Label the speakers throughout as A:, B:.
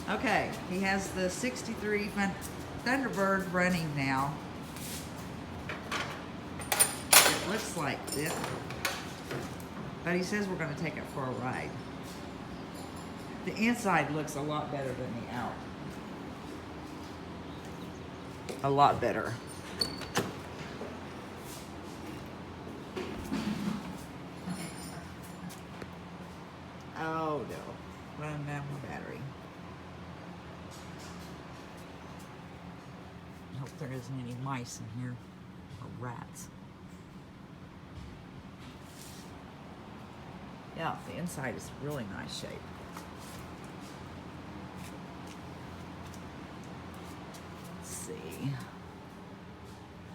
A: Okay, he has the 63 Thunderbird running now. It looks like it, but he says we're going to take it for a ride. The inside looks a lot better than the out. A lot better. Oh no, running down my battery. I hope there isn't any mice in here, or rats. Yeah, the inside is really nice shape. Let's see.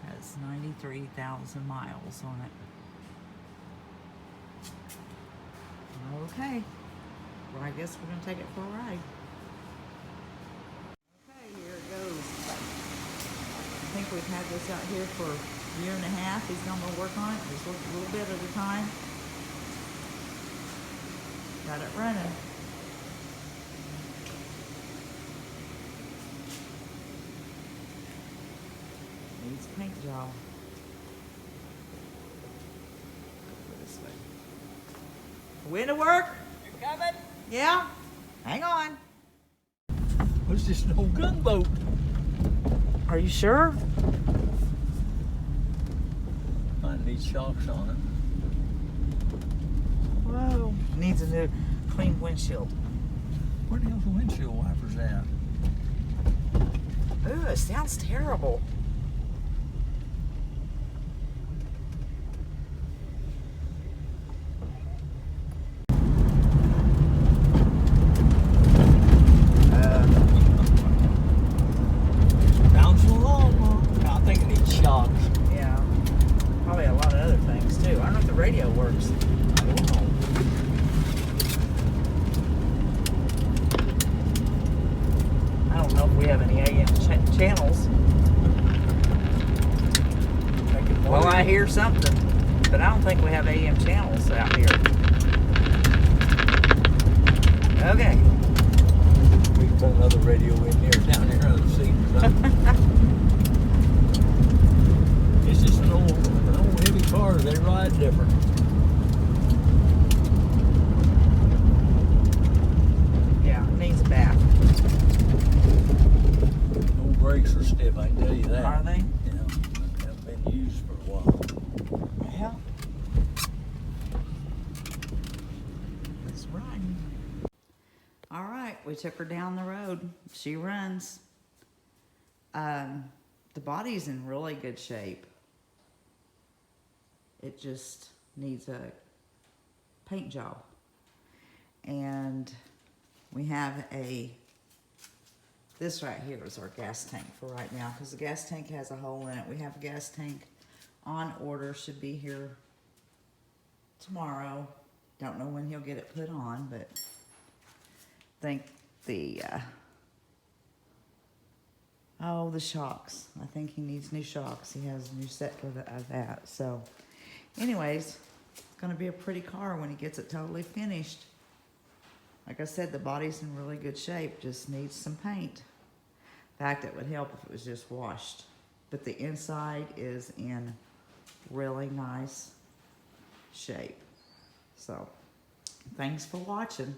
A: Has 93,000 miles on it. Okay. Well, I guess we're gonna take it for a ride. Okay, here it goes. I think we've had this out here for a year and a half. He's gonna work on it, just work a little bit at a time. Got it running. Needs a paint job. Go this way. Window work?
B: You coming?
A: Yeah. Hang on.
B: What's this, an old gunboat?
A: Are you sure?
B: Might need shocks on it.
A: Whoa. Needs a new clean windshield.
B: Where the hell's the windshield wipers at?
A: Ooh, it sounds terrible.
B: Bouncing along, huh? I think it needs shocks.
A: Yeah. Probably a lot of other things too. I don't know if the radio works.
B: I don't know.
A: I don't know if we have any AM channels. Well, I hear something, but I don't think we have AM channels out here. Okay.
B: We can put another radio in here, down here on the seat or something. It's just an old heavy car. They ride different.
A: Yeah, it needs a bath.
B: Old brakes are stiff, I can tell you that.
A: Are they?
B: Yeah, they haven't been used for a while.
A: Yeah. Let's run. All right, we took her down the road. She runs. The body's in really good shape. It just needs a paint job. And we have this right here is our gas tank for right now, because the gas tank has a hole in it. We have a gas tank on order, should be here tomorrow. Don't know when he'll get it put on, but I think the shocks. I think he needs new shocks. He has a new set of that. So anyways, it's gonna be a pretty car when he gets it totally finished. Like I said, the body's in really good shape, just needs some paint. In fact, it would help if it was just washed. But the inside is in really nice shape. So, thanks for watching.